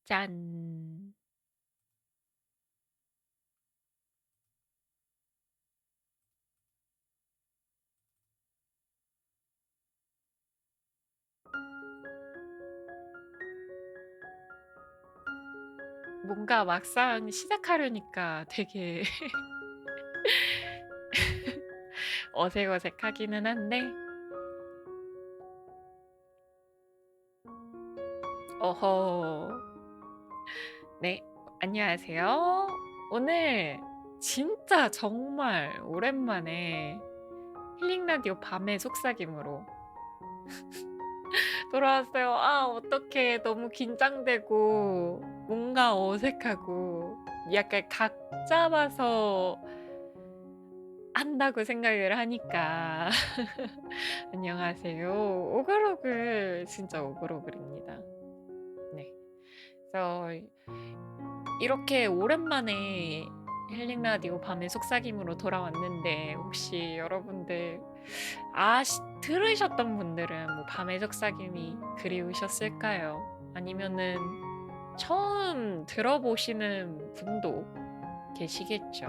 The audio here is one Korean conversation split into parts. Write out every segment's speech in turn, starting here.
짠. 뭔가 막상 시작하려니까 되게 어색어색하기는 한데 어허. 네. 안녕하세요. 오늘 진짜 정말 오랜만에 힐링 라디오 밤의 속삭임으로 돌아왔어요. 아 어떡해. 너무 긴장되고 뭔가 어색하고 약간 각 잡아서 한다고 생각을 하니까. 안녕하세요. 오글오글 진짜 오글오글입니다. 네. 그래서 이렇게 오랜만에 힐링 라디오 밤의 속삭임으로 돌아왔는데 혹시 여러분들 들으셨던 분들은 뭐 밤의 속삭임이 그리우셨을까요? 아니면은 처음 들어보시는 분도 계시겠죠.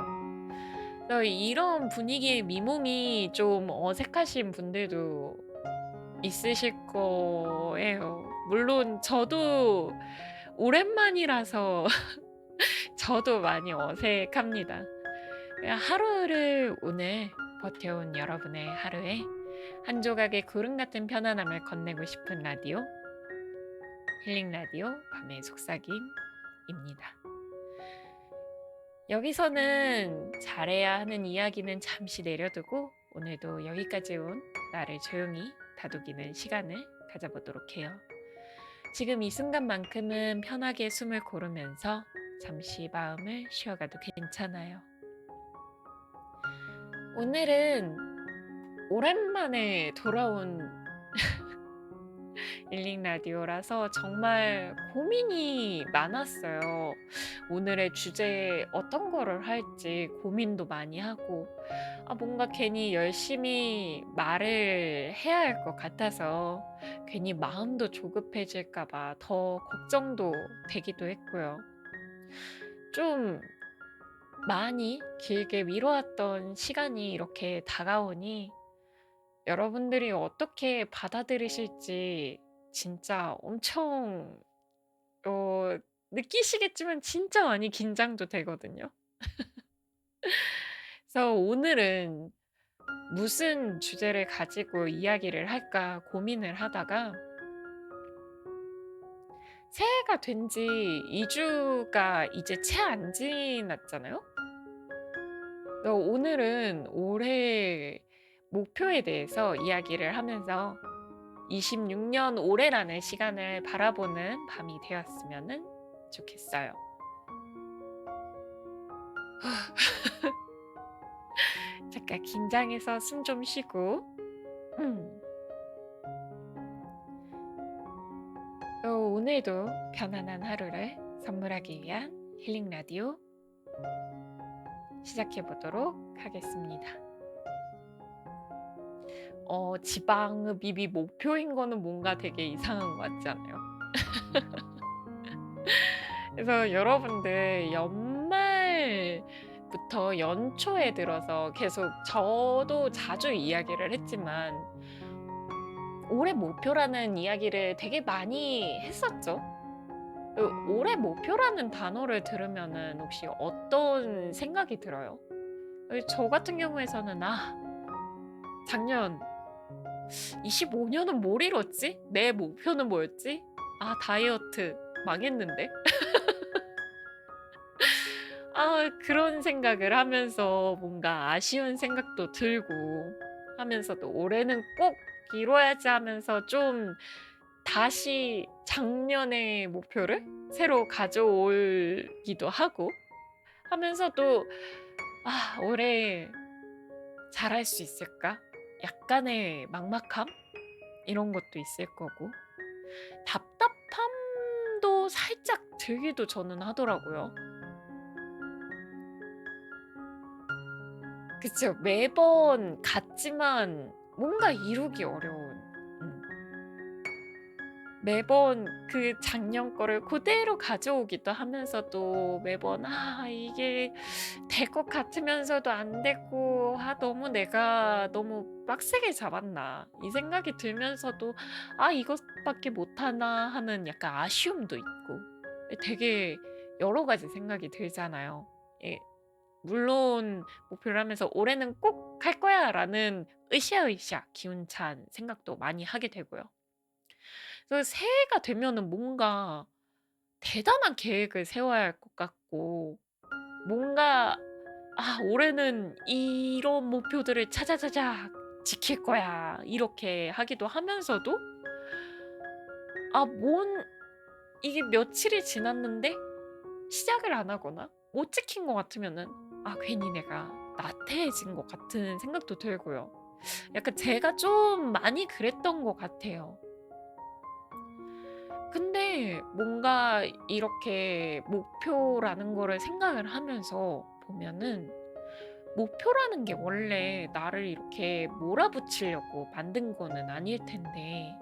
그래서 이런 분위기의 미모이 좀 어색하신 분들도 있으실 거예요. 물론 저도 오랜만이라서 저도 많이 어색합니다. 그냥 하루를 오늘 버텨온 여러분의 하루에 한 조각의 구름 같은 편안함을 건네고 싶은 라디오, 힐링 라디오 밤의 속삭임입니다. 여기서는 잘해야 하는 이야기는 잠시 내려두고 오늘도 여기까지 온 나를 조용히 다독이는 시간을 가져보도록 해요. 지금 이 순간만큼은 편하게 숨을 고르면서 잠시 마음을 쉬어가도 괜찮아요. 오늘은 오랜만에 돌아온 힐링 라디오라서 정말 고민이 많았어요. 오늘의 주제에 어떤 거를 할지 고민도 많이 하고, 뭔가 괜히 열심히 말을 해야 할 것 같아서 괜히 마음도 조급해질까 봐 더 걱정도 되기도 했고요. 좀 많이 길게 미뤄왔던 시간이 이렇게 다가오니 여러분들이 어떻게 받아들이실지 진짜 엄청 어 느끼시겠지만 진짜 많이 긴장도 되거든요. 그래서 오늘은 무슨 주제를 가지고 이야기를 할까 고민을 하다가 새해가 된 지 2 주가 이제 채 안 지났잖아요. 오늘은 올해 목표에 대해서 이야기를 하면서 26년 올해라는 시간을 바라보는 밤이 되었으면 좋겠어요. 잠깐 긴장해서 숨 좀 쉬고. 음. 오늘도 편안한 하루를 선물하기 위한 힐링 라디오 시작해 보도록 하겠습니다. 지방흡입이 목표인 거는 뭔가 되게 이상한 것 같지 않아요? 그래서 여러분들 연말부터 연초에 들어서 계속 저도 자주 이야기를 했지만 올해 목표라는 이야기를 되게 많이 했었죠. 올해 목표라는 단어를 들으면은 혹시 어떤 생각이 들어요? 저 같은 경우에서는 작년 25년은 뭘 이뤘지? 내 목표는 뭐였지? 다이어트 망했는데? 그런 생각을 하면서 뭔가 아쉬운 생각도 들고 하면서도 '올해는 꼭 이뤄야지.' 하면서 좀 다시 작년의 목표를 새로 가져올기도 하고 하면서도 올해 잘할 수 있을까?' 약간의 막막함? 이런 것도 있을 거고 답답함도 살짝 들기도 저는 하더라고요. 그쵸. 매번 같지만 뭔가 이루기 어려운. 음. 매번 그 작년 거를 그대로 가져오기도 하면서도 매번 '아 이게 될 것 같으면서도 안 되고 너무 내가 너무 빡세게 잡았나.' 이 생각이 들면서도 '아 이것밖에 못하나.' 하는 약간 아쉬움도 있고 되게 여러 가지 생각이 들잖아요. 예. 물론 목표를 하면서 '올해는 꼭 할 거야.'라는 으쌰으쌰 기운찬 생각도 많이 하게 되고요. 그래서 새해가 되면은 뭔가 대단한 계획을 세워야 할 것 같고 뭔가 '아 올해는 이런 목표들을 차차차차 지킬 거야.' 이렇게 하기도 하면서도 뭔 이게 며칠이 지났는데 시작을 안 하거나 못 지킨 것 같으면은 괜히 내가 나태해진 것 같은 생각도 들고요. 약간 제가 좀 많이 그랬던 것 같아요. 근데 뭔가 이렇게 목표라는 거를 생각을 하면서 보면은 목표라는 게 원래 나를 이렇게 몰아붙이려고 만든 거는 아닐 텐데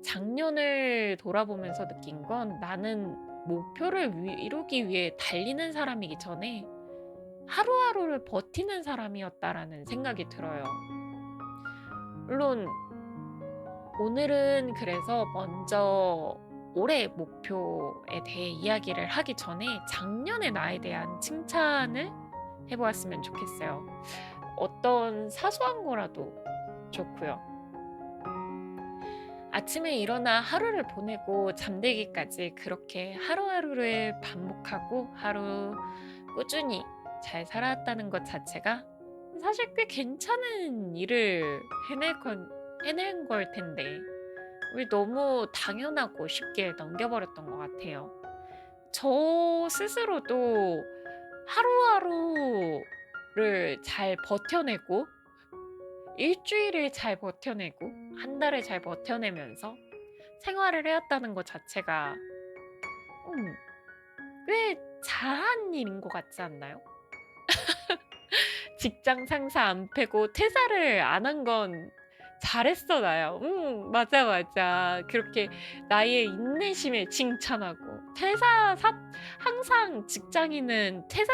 작년을 돌아보면서 느낀 건 '나는 목표를 이루기 위해 달리는 사람이기 전에 하루하루를 버티는 사람이었다.'라는 생각이 들어요. 물론 오늘은 그래서 먼저 올해 목표에 대해 이야기를 하기 전에 작년의 나에 대한 칭찬을 해 보았으면 좋겠어요. 어떤 사소한 거라도 좋고요. 아침에 일어나 하루를 보내고 잠들기까지 그렇게 하루하루를 반복하고 하루 꾸준히 잘 살아왔다는 것 자체가 사실 꽤 괜찮은 일을 해낸 걸 텐데 왜 너무 당연하고 쉽게 넘겨버렸던 것 같아요. 저 스스로도 하루하루를 잘 버텨내고 일주일을 잘 버텨내고 한 달을 잘 버텨내면서 생활을 해왔다는 것 자체가 음 꽤 잘한 일인 것 같지 않나요? 직장 상사 안 패고 퇴사를 안 한 건 잘했어 나야. 맞아, 맞아. 그렇게 나의 인내심에 칭찬하고 항상 직장인은 퇴사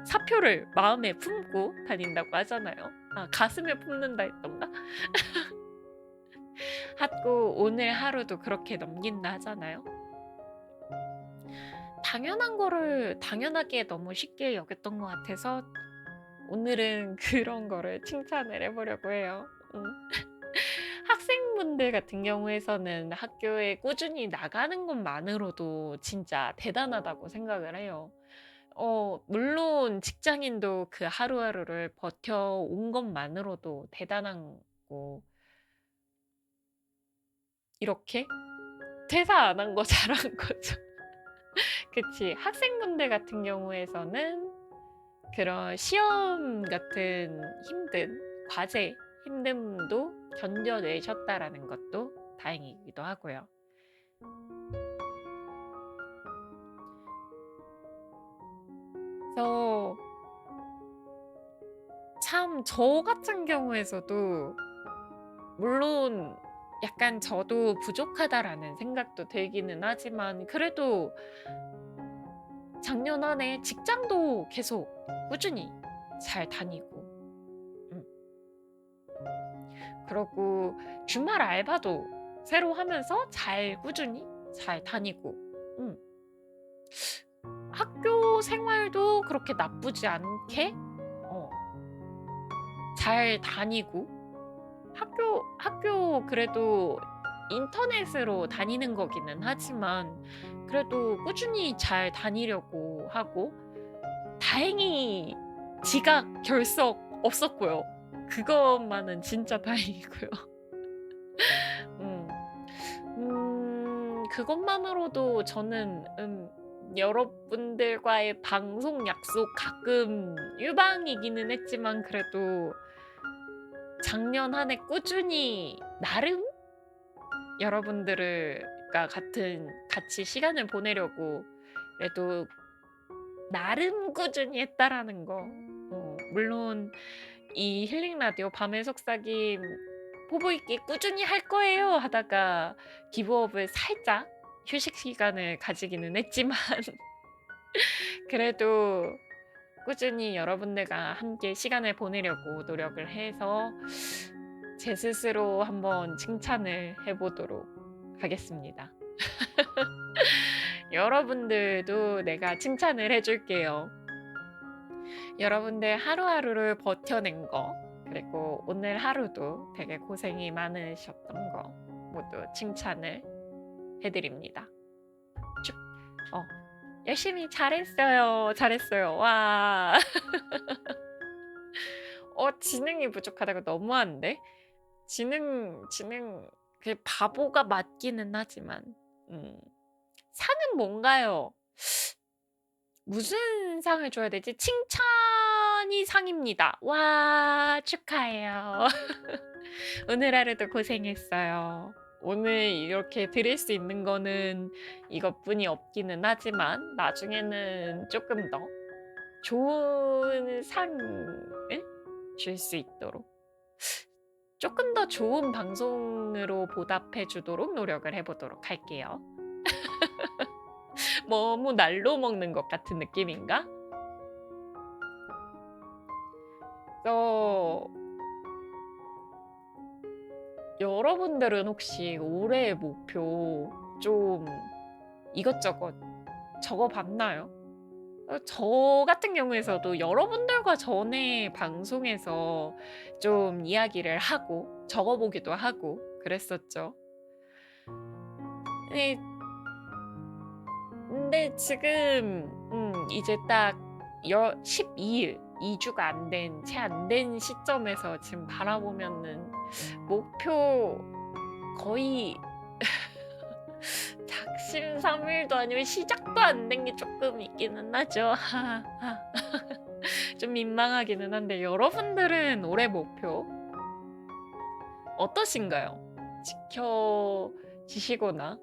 사표를 마음에 품고 다닌다고 하잖아요. 가슴에 품는다 했던가? 하고 오늘 하루도 그렇게 넘긴다 하잖아요. 당연한 거를 당연하게 너무 쉽게 여겼던 것 같아서 오늘은 그런 거를 칭찬을 해 보려고 해요. 음. 학생분들 같은 경우에서는 학교에 꾸준히 나가는 것만으로도 진짜 대단하다고 생각을 해요. 물론 직장인도 그 하루하루를 버텨온 것만으로도 대단한 거고 이렇게 퇴사 안 한 거 잘한 거죠. 그치. 학생분들 같은 경우에서는 그런 시험 같은 과제 힘듦도 견뎌내셨다라는 것도 다행이기도 하고요. 그래서 참 저 같은 경우에서도 물론 약간 저도 부족하다라는 생각도 들기는 하지만 그래도 작년 한 해 직장도 계속 꾸준히 잘 다니고 음 그러고 주말 알바도 새로 하면서 꾸준히 잘 다니고 음 학교 생활도 그렇게 나쁘지 않게 어 잘 다니고 학교 그래도 인터넷으로 다니는 거기는 하지만 그래도 꾸준히 잘 다니려고 하고 다행히 지각, 결석 없었고요. 그것만은 진짜 다행이고요. 음. 그것만으로도 저는 여러분들과의 방송 약속 가끔 유방이기는 했지만 그래도 작년 한 해 꾸준히 나름 여러분들을 과 같이 시간을 보내려고 그래도 나름 꾸준히 했다라는 거. 물론 이 힐링 라디오 밤의 속삭임 포부 있게 꾸준히 할 거예요 하다가 기브업을 살짝 휴식 시간을 가지기는 했지만 그래도 꾸준히 여러분들과 함께 시간을 보내려고 노력을 해서 제 스스로 한번 칭찬을 해보도록 하겠습니다. 여러분들도 내가 칭찬을 해줄게요. 여러분들 하루하루를 버텨낸 거, 그리고 오늘 하루도 되게 고생이 많으셨던 거 모두 칭찬을 해드립니다. 쭉. 열심히 잘했어요. 잘했어요. 와. 지능이 부족하다고 너무한데? 지능, 그 바보가 맞기는 하지만, 상은 뭔가요? 무슨 상을 줘야 되지? 칭찬이 상입니다. 와, 축하해요. 오늘 하루도 고생했어요. 오늘 이렇게 드릴 수 있는 거는 이것뿐이 없기는 하지만 나중에는 조금 더 좋은 상을 줄 수 있도록 조금 더 좋은 방송으로 보답해 주도록 노력을 해보도록 할게요. 너무 날로 먹는 것 같은 느낌인가? 여러분들은 혹시 올해의 목표 좀 이것저것 적어봤나요? 저 같은 경우에서도 여러분들과 전에 방송에서 좀 이야기를 하고 적어보기도 하고 그랬었죠. 근데 지금 이제 딱 12일, 2주가 채 안 된 시점에서 지금 바라보면은 목표 거의 작심삼일도 아니고 시작도 안 된 게 조금 있기는 하죠. 좀 민망하기는 한데 여러분들은 올해 목표 어떠신가요? 지켜지시거나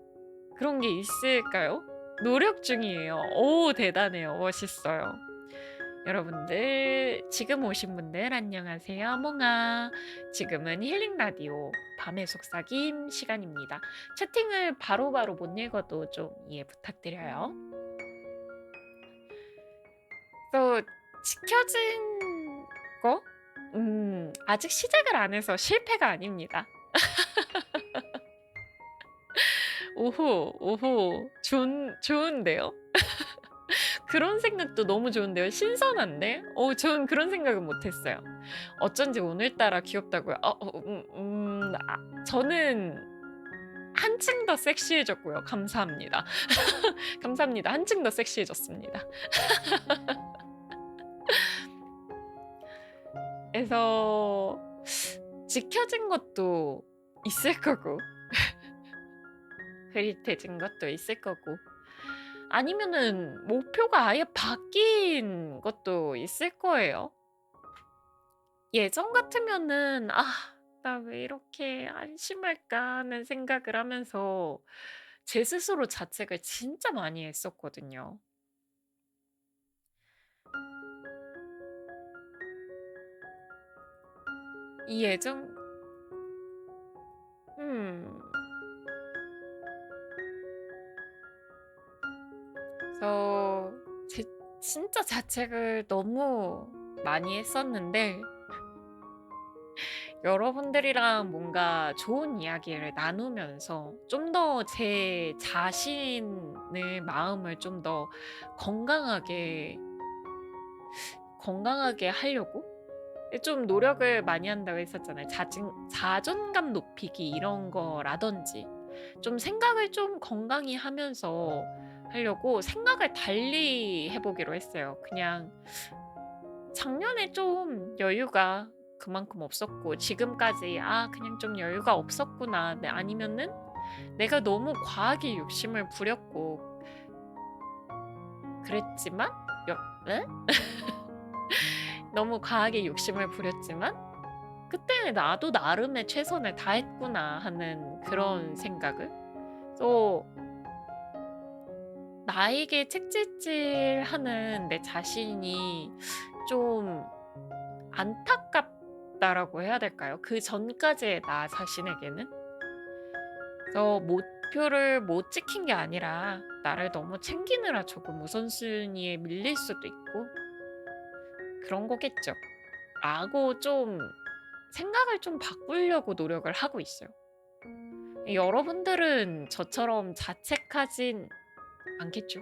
그런 게 있을까요? 노력 중이에요. 오, 대단해요. 멋있어요. 여러분들, 지금 오신 분들 안녕하세요. 몽아. 지금은 힐링 라디오 밤의 속삭임 시간입니다. 채팅을 바로바로 못 읽어도 좀 이해 부탁드려요. 또 지켜진 거? 아직 시작을 안 해서 실패가 아닙니다. 오호, 좋은데요? 그런 생각도 너무 좋은데요. 신선한데? 전 그런 생각은 못했어요. 어쩐지 오늘따라 귀엽다고요. 저는 한층 더 섹시해졌고요. 감사합니다. 감사합니다. 한층 더 섹시해졌습니다. 그래서 지켜진 것도 있을 거고 흐릿해진 것도 있을 거고 아니면은 목표가 아예 바뀐 것도 있을 거예요. 예전 같으면은 나 왜 이렇게 안심할까 하는 생각을 하면서 제 스스로 자책을 진짜 많이 했었거든요. 이 예전 그래서 진짜 자책을 너무 많이 했었는데 여러분들이랑 뭔가 좋은 이야기를 나누면서 좀 더 제 자신의 마음을 좀 더 건강하게 하려고 좀 노력을 많이 한다고 했었잖아요. 자존감 높이기 이런 거라든지 좀 생각을 좀 건강히 하면서 하려고 생각을 달리 해보기로 했어요. 그냥 작년에 좀 여유가 그만큼 없었고 지금까지 그냥 좀 여유가 없었구나. 아니면은 내가 너무 과하게 욕심을 부렸고 그랬지만 너무 과하게 욕심을 부렸지만 그때 나도 나름의 최선을 다했구나 하는 그런 생각을 또 나에게 책질질하는 내 자신이 좀 안타깝고 있다라고 해야 될까요? 그 전까지의 나 자신에게는. 그래서 목표를 못 지킨 게 아니라 나를 너무 챙기느라 조금 우선순위에 밀릴 수도 있고 그런 거겠죠. 라고 좀 생각을 좀 바꾸려고 노력을 하고 있어요. 여러분들은 저처럼 자책하진 않겠죠?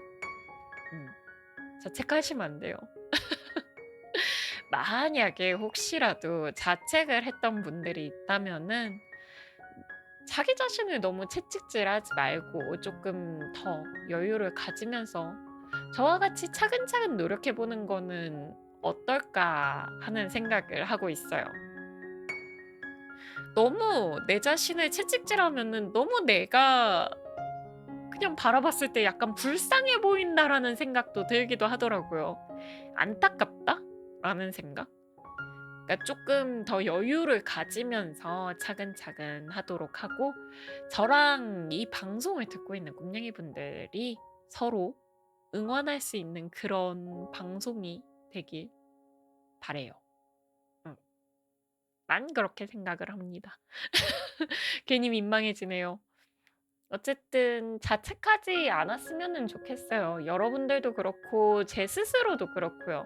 자책하시면 안 돼요. 만약에 혹시라도 자책을 했던 분들이 있다면은 자기 자신을 너무 채찍질하지 말고 조금 더 여유를 가지면서 저와 같이 차근차근 노력해 보는 거는 어떨까 하는 생각을 하고 있어요. 너무 내 자신을 채찍질하면은 너무 내가 그냥 바라봤을 때 약간 불쌍해 보인다라는 생각도 들기도 하더라고요. 안타깝다라는 생각? 그러니까 조금 더 여유를 가지면서 차근차근 하도록 하고 저랑 이 방송을 듣고 있는 꿈냥이 분들이 서로 응원할 수 있는 그런 방송이 되길 바라요. 음. 난 그렇게 생각을 합니다. 괜히 민망해지네요. 어쨌든 자책하지 않았으면 좋겠어요. 여러분들도 그렇고 제 스스로도 그렇고요.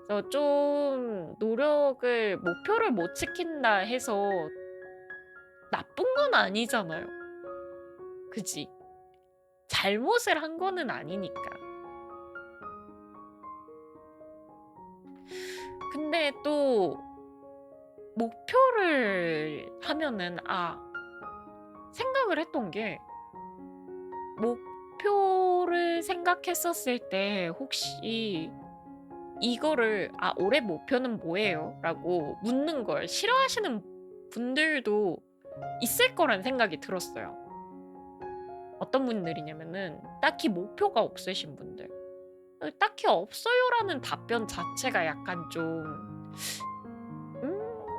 그래서 좀 노력을 목표를 못 지킨다 해서 나쁜 건 아니잖아요. 그지? 잘못을 한 거는 아니니까. 근데 또 목표를 하면은 생각을 했던 게 목표를 생각했었을 때 혹시 이거를 올해 목표는 뭐예요? 라고 묻는 걸 싫어하시는 분들도 있을 거란 생각이 들었어요. 어떤 분들이냐면은 딱히 목표가 없으신 분들. 딱히 없어요라는 답변 자체가 약간 좀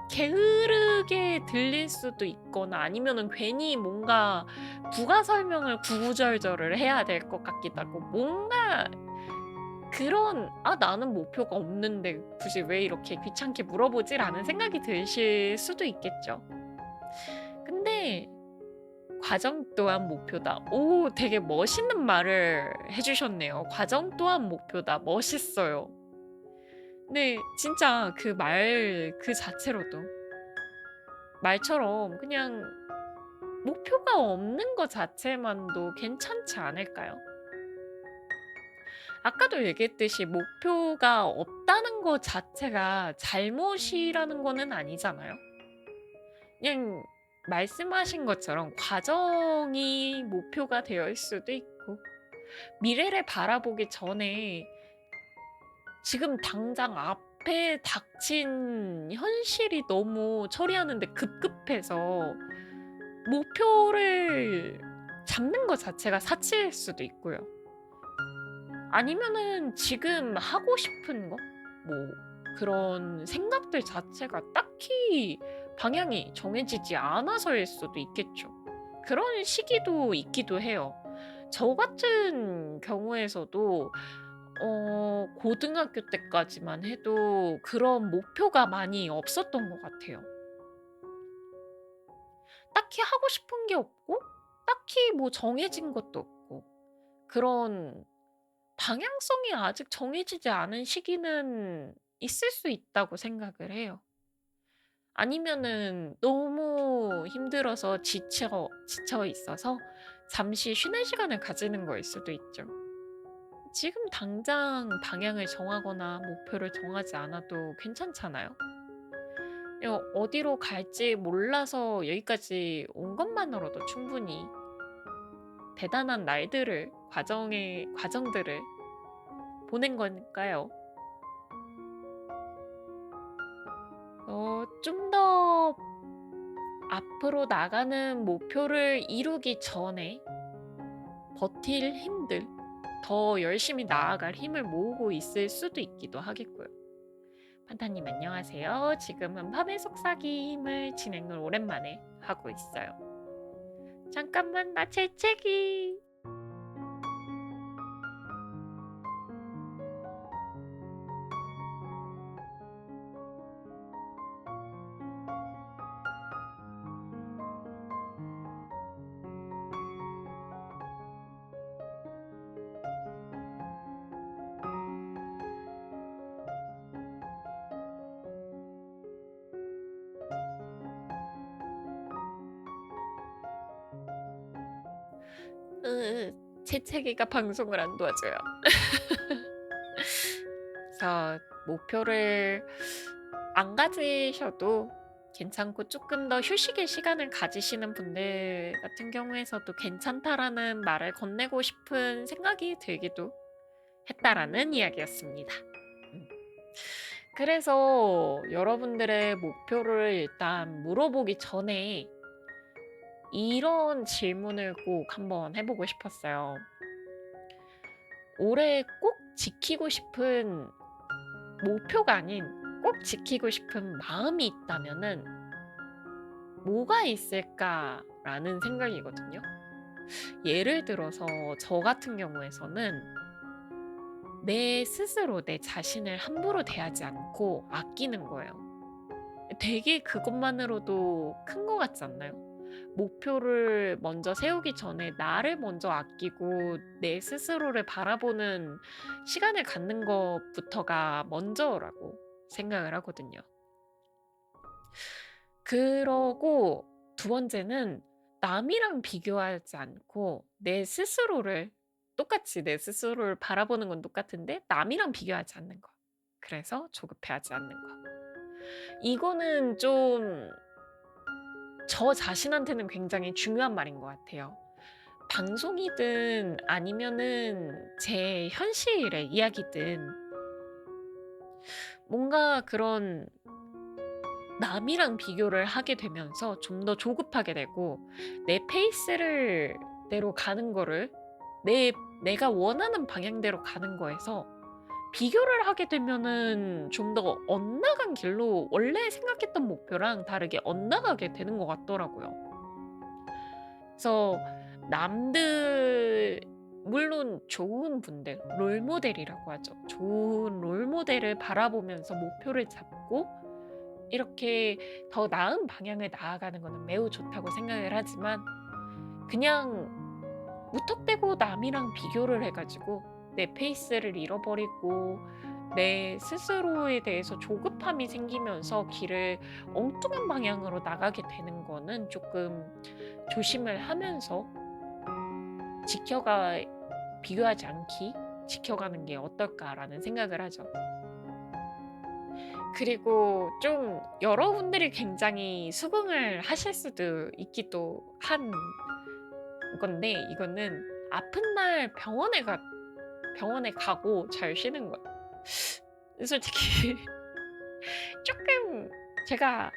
게으르게 들릴 수도 있거나 아니면은 괜히 뭔가 부가 설명을 구구절절을 해야 될 것 같기도 하고 뭔가 그런 나는 목표가 없는데 굳이 왜 이렇게 귀찮게 물어보지라는 생각이 드실 수도 있겠죠. 근데 과정 또한 목표다. 오, 되게 멋있는 말을 해주셨네요. 과정 또한 목표다. 멋있어요. 근데 진짜 그 말 그 자체로도 말처럼 그냥 목표가 없는 것 자체만도 괜찮지 않을까요? 아까도 얘기했듯이 목표가 없다는 것 자체가 잘못이라는 거는 아니잖아요. 그냥 말씀하신 것처럼 과정이 목표가 되어 있을 수도 있고 미래를 바라보기 전에 지금 당장 앞에 닥친 현실이 너무 처리하는데 급급해서 목표를 잡는 것 자체가 사치일 수도 있고요. 아니면은 지금 하고 싶은 거? 뭐 그런 생각들 자체가 딱히 방향이 정해지지 않아서일 수도 있겠죠. 그런 시기도 있기도 해요. 저 같은 경우에서도 고등학교 때까지만 해도 그런 목표가 많이 없었던 것 같아요. 딱히 하고 싶은 게 없고 딱히 뭐 정해진 것도 없고 그런 방향성이 아직 정해지지 않은 시기는 있을 수 있다고 생각을 해요. 아니면은 너무 힘들어서 지쳐 있어서 잠시 쉬는 시간을 가지는 거일 수도 있죠. 지금 당장 방향을 정하거나 목표를 정하지 않아도 괜찮잖아요. 어디로 갈지 몰라서 여기까지 온 것만으로도 충분히 대단한 날들을 과정들을 보낸 거니까요. 좀 더 앞으로 나가는 목표를 이루기 전에 버틸 힘들, 더 열심히 나아갈 힘을 모으고 있을 수도 있기도 하겠고요. 판타님 안녕하세요. 지금은 밤의 속삭이 힘을 진행을 오랜만에 하고 있어요. 잠깐만 나 재채기. 재채기가 방송을 안 도와줘요. 그래서 목표를 안 가지셔도 괜찮고 조금 더 휴식의 시간을 가지시는 분들 같은 경우에서도 괜찮다라는 말을 건네고 싶은 생각이 들기도 했다라는 이야기였습니다. 음. 그래서 여러분들의 목표를 일단 물어보기 전에 이런 질문을 꼭 한번 해보고 싶었어요. 올해 꼭 지키고 싶은 목표가 아닌 꼭 지키고 싶은 마음이 있다면은 뭐가 있을까라는 생각이거든요. 예를 들어서 저 같은 경우에서는 내 스스로 내 자신을 함부로 대하지 않고 아끼는 거예요. 되게 그것만으로도 큰 것 같지 않나요? 목표를 먼저 세우기 전에 나를 먼저 아끼고 내 스스로를 바라보는 시간을 갖는 것부터가 먼저라고 생각을 하거든요. 그러고 두 번째는 남이랑 비교하지 않고 내 스스로를 똑같이 내 스스로를 바라보는 건 똑같은데 남이랑 비교하지 않는 거. 그래서 조급해하지 않는 거. 이거는 좀 저 자신한테는 굉장히 중요한 말인 것 같아요. 방송이든 아니면은 제 현실의 이야기든 뭔가 그런 남이랑 비교를 하게 되면서 좀 더 조급하게 되고 내 페이스를 대로 가는 거를 내가 원하는 방향대로 가는 거에서 비교를 하게 되면은 좀 더 엇나간 길로 원래 생각했던 목표랑 다르게 엇나가게 되는 것 같더라고요. 그래서 남들 물론 좋은 분들 롤모델이라고 하죠. 좋은 롤모델을 바라보면서 목표를 잡고 이렇게 더 나은 방향을 나아가는 거는 매우 좋다고 생각을 하지만 그냥 무턱대고 남이랑 비교를 해 가지고 내 페이스를 잃어버리고 내 스스로에 대해서 조급함이 생기면서 길을 엉뚱한 방향으로 나가게 되는 거는 조금 조심을 하면서 지켜가 비교하지 않기 지켜가는 게 어떨까라는 생각을 하죠. 그리고 좀 여러분들이 굉장히 수긍을 하실 수도 있기도 한 건데 이거는 아픈 날 병원에 가고 잘 쉬는 거예요. 솔직히 조금 제가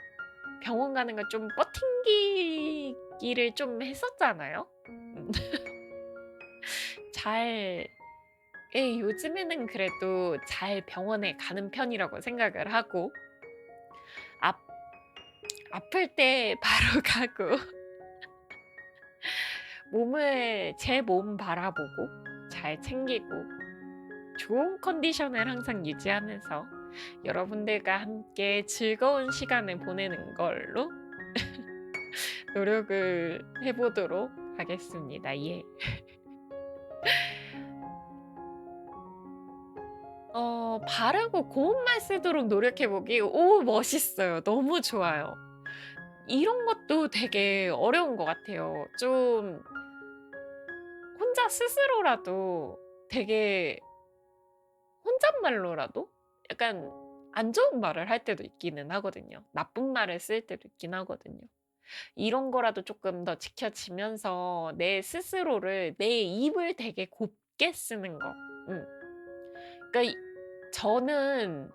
병원 가는 걸 좀 버팅기기를 좀 했었잖아요. 잘 요즘에는 그래도 잘 병원에 가는 편이라고 생각을 하고 아 아플 때 바로 가고 제 몸 바라보고 잘 챙기고 좋은 컨디션을 항상 유지하면서 여러분들과 함께 즐거운 시간을 보내는 걸로 노력을 해 보도록 하겠습니다. 예. 바르고 고운 말 쓰도록 노력해 보기. 오 멋있어요. 너무 좋아요. 이런 것도 되게 어려운 것 같아요. 좀 혼자 스스로라도 되게 혼잣말로라도 약간 안 좋은 말을 할 때도 있기는 하거든요. 나쁜 말을 쓸 때도 있긴 하거든요. 이런 거라도 조금 더 지켜지면서 내 스스로를 내 입을 되게 곱게 쓰는 거. 음. 그러니까 저는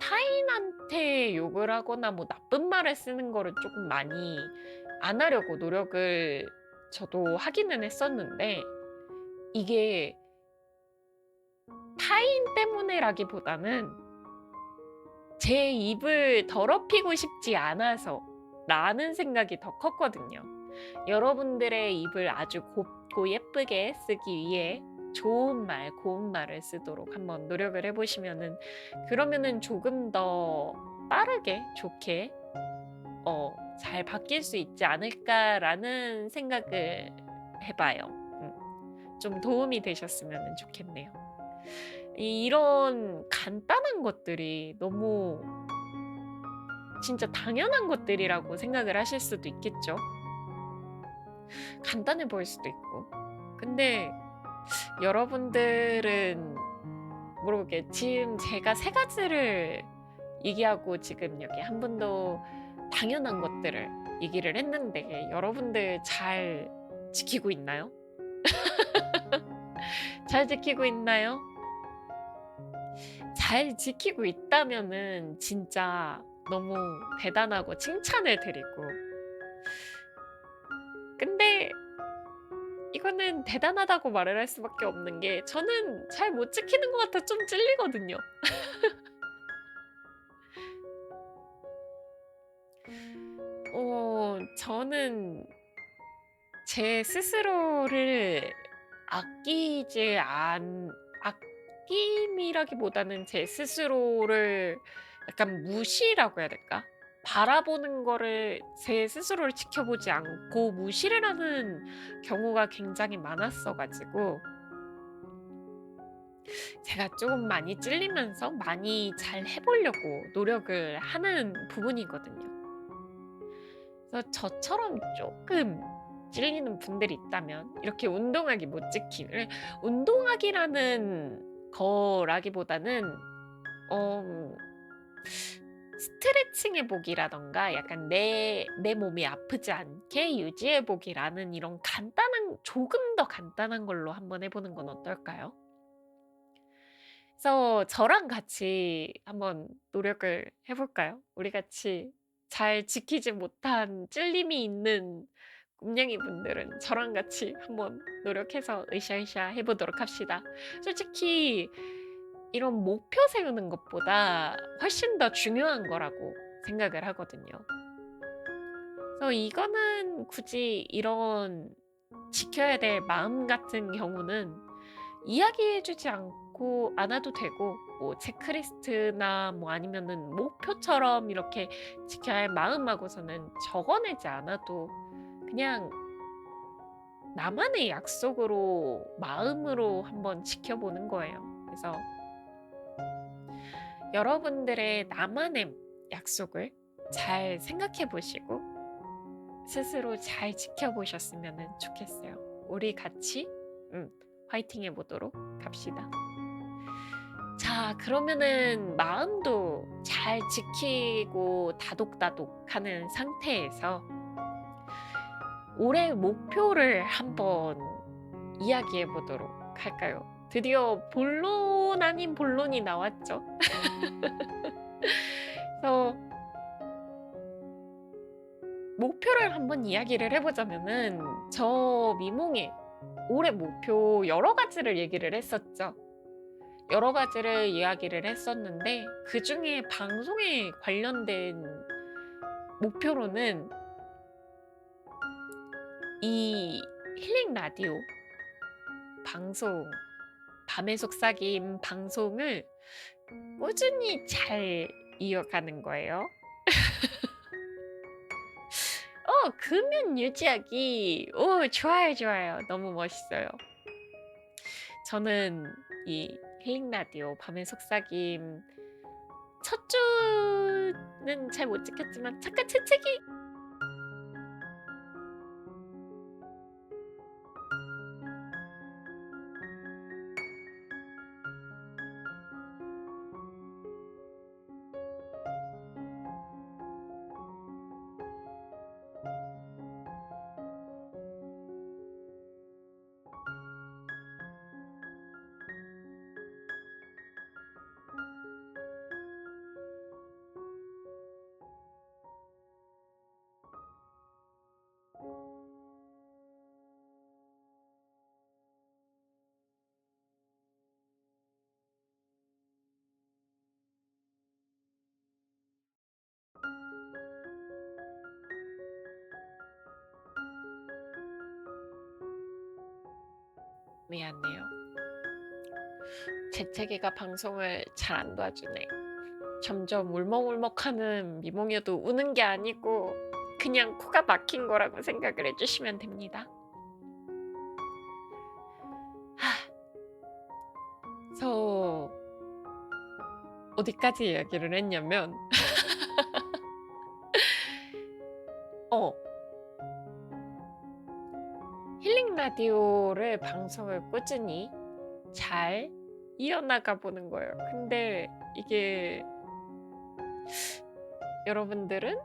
타인한테 욕을 하거나 뭐 나쁜 말을 쓰는 거를 조금 많이 안 하려고 노력을 저도 하기는 했었는데 이게 타인 때문에라기보다는 제 입을 더럽히고 싶지 않아서라는 생각이 더 컸거든요. 여러분들의 입을 아주 곱고 예쁘게 쓰기 위해 좋은 말, 고운 말을 쓰도록 한번 노력을 해보시면은 그러면은 조금 더 빠르게 좋게 잘 바뀔 수 있지 않을까라는 생각을 해봐요. 좀 도움이 되셨으면 좋겠네요. 이런 간단한 것들이 너무 진짜 당연한 것들이라고 생각을 하실 수도 있겠죠. 간단해 보일 수도 있고. 근데 여러분들은 모르게 지금 제가 세 가지를 얘기하고 지금 여기 한 분도 당연한 것들을 얘기를 했는데 여러분들 잘 지키고 있나요? 잘 지키고 있나요? 잘 지키고 있다면은 진짜 너무 대단하고 칭찬을 드리고 근데 이거는 대단하다고 말을 할 수밖에 없는 게 저는 잘 못 지키는 것 같아 좀 찔리거든요. 저는 제 스스로를 아끼지 않 아낌이라기보다는 제 스스로를 약간 무시라고 해야 될까? 바라보는 거를 제 스스로를 지켜보지 않고 무시를 하는 경우가 굉장히 많았어 가지고 제가 조금 많이 찔리면서 많이 잘 해 보려고 노력을 하는 부분이거든요. 그래서 저처럼 조금 찔리는 분들이 있다면 이렇게 운동하기 못 지키는 운동하기라는 거라기보다는 어 스트레칭 해 보기라든가 약간 내 몸이 아프지 않게 유지해 보기라는 이런 간단한 조금 더 간단한 걸로 한번 해 보는 건 어떨까요? 그래서 저랑 같이 한번 노력을 해 볼까요? 우리 같이 잘 지키지 못한 찔림이 있는 굼냥이 분들은 저랑 같이 한번 노력해서 으쌰으쌰 해 보도록 합시다. 솔직히 이런 목표 세우는 것보다 훨씬 더 중요한 거라고 생각을 하거든요. 그래서 이거는 굳이 이런 지켜야 될 마음 같은 경우는 이야기해 주지 않고 않아도 되고 뭐 체크리스트나 뭐 아니면은 목표처럼 이렇게 지켜야 할 마음하고서는 적어내지 않아도 그냥 나만의 약속으로 마음으로 한번 지켜보는 거예요. 그래서 여러분들의 나만의 약속을 잘 생각해 보시고 스스로 잘 지켜보셨으면 좋겠어요. 우리 같이 화이팅 해보도록 합시다. 자, 그러면은 마음도 잘 지키고 다독다독하는 상태에서 올해 목표를 한번 이야기해 보도록 할까요? 드디어 본론 아닌 본론이 나왔죠. 그래서 목표를 한번 이야기를 해보자면은 저 미몽의 올해 목표 여러 가지를 얘기를 했었죠. 여러 가지를 이야기를 했었는데 그중에 방송에 관련된 목표로는 이 힐링 라디오 방송 밤의 속삭임 방송을 꾸준히 잘 이어가는 거예요. 금연 유지하기. 오, 좋아요, 좋아요. 너무 멋있어요. 저는 이 힐링 라디오 밤의 속삭임 첫 주는 잘 못 지켰지만 잠깐 채찍이 미안해요. 재채기가 방송을 잘 안 도와주네. 점점 울먹울먹하는 미몽이어도 우는 게 아니고 그냥 코가 막힌 거라고 생각을 해주시면 됩니다. 그래서 어디까지 이야기를 했냐면 힐링 라디오를 방송을 꾸준히 잘 이어나가 보는 거예요. 근데 이게 여러분들은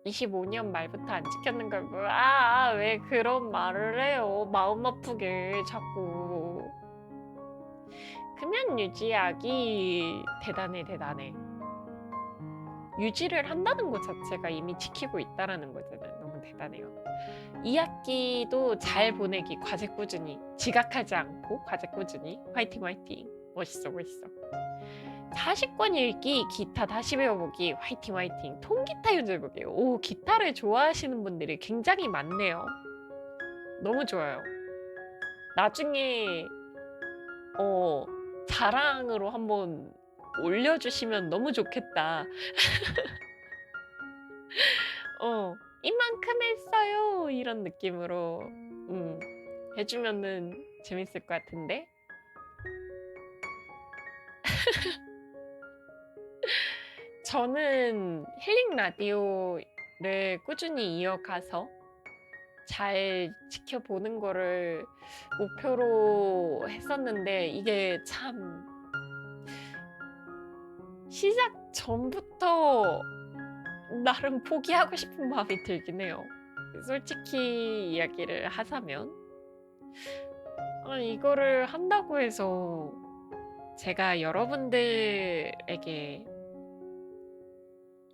25년 말부터 안 지켰는 걸 뭐, 왜 그런 말을 해요. 마음 아프게 자꾸. 금연 유지하기 대단해, 대단해. 유지를 한다는 것 자체가 이미 지키고 있다라는 거잖아요. 너무 대단해요. 2학기도 잘 보내기, 과제 꾸준히. 지각하지 않고 과제 꾸준히. 화이팅, 화이팅. 멋있어, 멋있어. 40권 읽기, 기타 다시 배워보기, 화이팅, 화이팅. 통기타 연주해보기. 오, 기타를 좋아하시는 분들이 굉장히 많네요. 너무 좋아요. 나중에, 자랑으로 한번 올려주시면 너무 좋겠다. 이만큼 했어요. 이런 느낌으로 해주면은 재밌을 것 같은데. 저는 힐링 라디오를 꾸준히 이어가서 잘 지켜보는 거를 목표로 했었는데 이게 참 시작 전부터 나름 포기하고 싶은 마음이 들긴 해요. 솔직히 이야기를 하자면 이거를 한다고 해서 제가 여러분들에게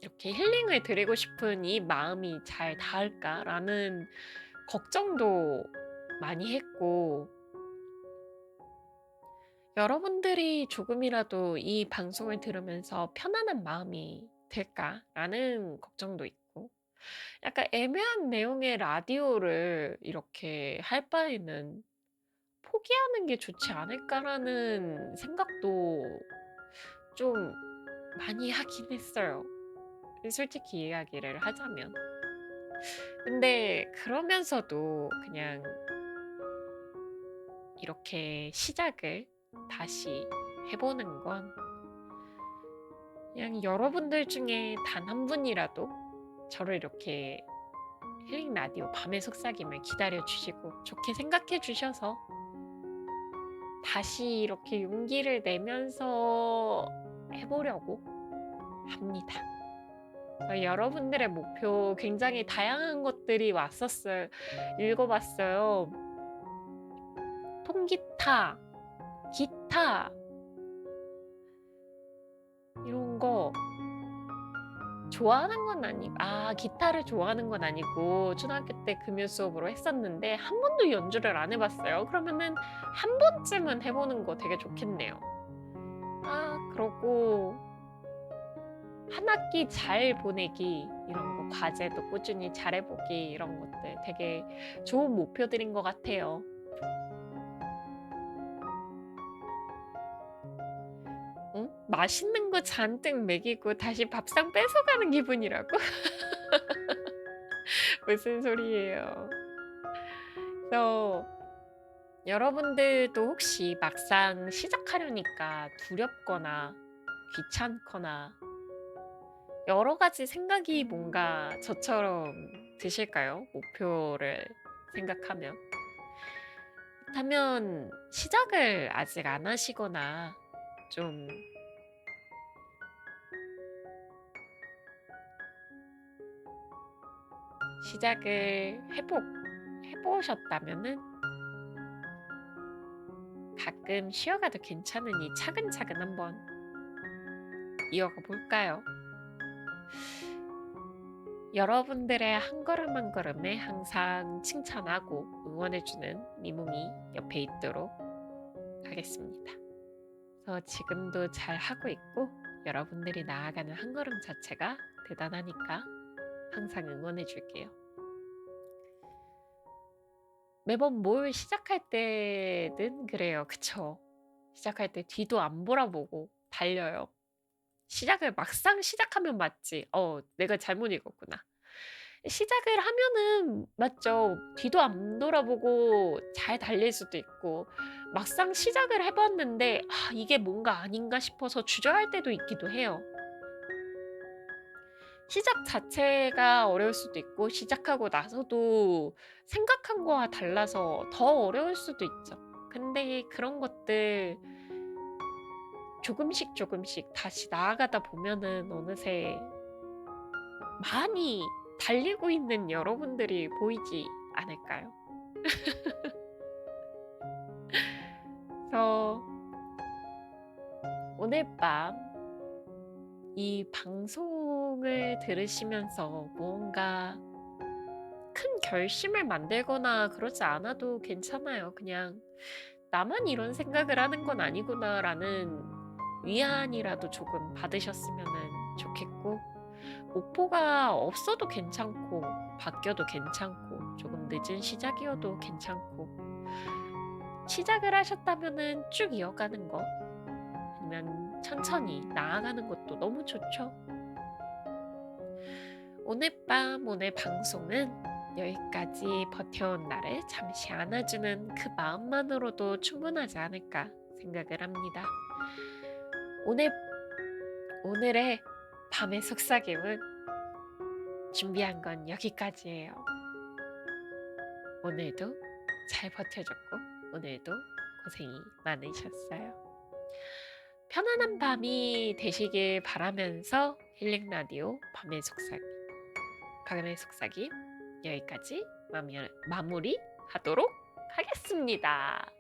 이렇게 힐링을 드리고 싶은 이 마음이 잘 닿을까라는 걱정도 많이 했고, 여러분들이 조금이라도 이 방송을 들으면서 편안한 마음이 들까라는 걱정도 있고, 약간 애매한 내용의 라디오를 이렇게 할 바에는 포기하는 게 좋지 않을까라는 생각도 좀 많이 하긴 했어요. 솔직히 이야기를 하자면. 근데 그러면서도 그냥 이렇게 시작을 다시 해보는 건 그냥 여러분들 중에 단 한 분이라도 저를 이렇게 힐링 라디오 밤의 속삭임을 기다려 주시고 좋게 생각해 주셔서 다시 이렇게 용기를 내면서 해보려고 합니다. 여러분들의 목표 굉장히 다양한 것들이 왔었어요. 읽어봤어요. 통기타, 기타 이런 거 좋아하는 건 아니고 기타를 좋아하는 건 아니고 초등학교 때 금요 수업으로 했었는데 한 번도 연주를 안 해봤어요. 그러면은 한 번쯤은 해보는 거 되게 좋겠네요. 그러고 한 학기 잘 보내기 이런 거 과제도 꾸준히 잘해보기 이런 것들 되게 좋은 목표들인 것 같아요. 응? 맛있는 거 잔뜩 먹이고 다시 밥상 뺏어가는 기분이라고? 무슨 소리예요? 그래서 여러분들도 혹시 막상 시작하려니까 두렵거나 귀찮거나 여러 가지 생각이 뭔가 저처럼 드실까요? 목표를 생각하면. 그렇다면 시작을 아직 안 하시거나 좀 시작을 해보셨다면은 가끔 쉬어가도 괜찮으니 차근차근 한번 이어가 볼까요? 여러분들의 한 걸음 한 걸음에 항상 칭찬하고 응원해주는 미몽이 옆에 있도록 하겠습니다. 그래서 지금도 잘 하고 있고 여러분들이 나아가는 한 걸음 자체가 대단하니까 항상 응원해줄게요. 매번 뭘 시작할 때는 그래요. 그쵸? 시작할 때 뒤도 안 돌아보고 달려요. 시작을 막상 시작하면 맞지. 내가 잘못 읽었구나. 시작을 하면은 맞죠. 뒤도 안 돌아보고 잘 달릴 수도 있고 막상 시작을 해봤는데 이게 뭔가 아닌가 싶어서 주저할 때도 있기도 해요. 시작 자체가 어려울 수도 있고 시작하고 나서도 생각한 거와 달라서 더 어려울 수도 있죠. 근데 그런 것들 조금씩 조금씩 다시 나아가다 보면은 어느새 많이 달리고 있는 여러분들이 보이지 않을까요? 그래서 오늘 밤 이 방송을 들으시면서 무언가 큰 결심을 만들거나 그러지 않아도 괜찮아요. 그냥 '나만 이런 생각을 하는 건 아니구나.'라는 위안이라도 조금 받으셨으면은 좋겠고, 목표가 없어도 괜찮고 바뀌어도 괜찮고 조금 늦은 시작이어도 괜찮고, 시작을 하셨다면은 쭉 이어가는 거, 아니면 천천히 나아가는 것도 너무 좋죠. 오늘 밤 오늘 방송은 여기까지 버텨온 나를 잠시 안아주는 그 마음만으로도 충분하지 않을까 생각을 합니다. 오늘 오늘의 밤의 속삭임은 준비한 건 여기까지예요. 오늘도 잘 버텨줬고 오늘도 고생이 많으셨어요. 편안한 밤이 되시길 바라면서 힐링 라디오 밤의 속삭임 여기까지 마무리하도록 하겠습니다.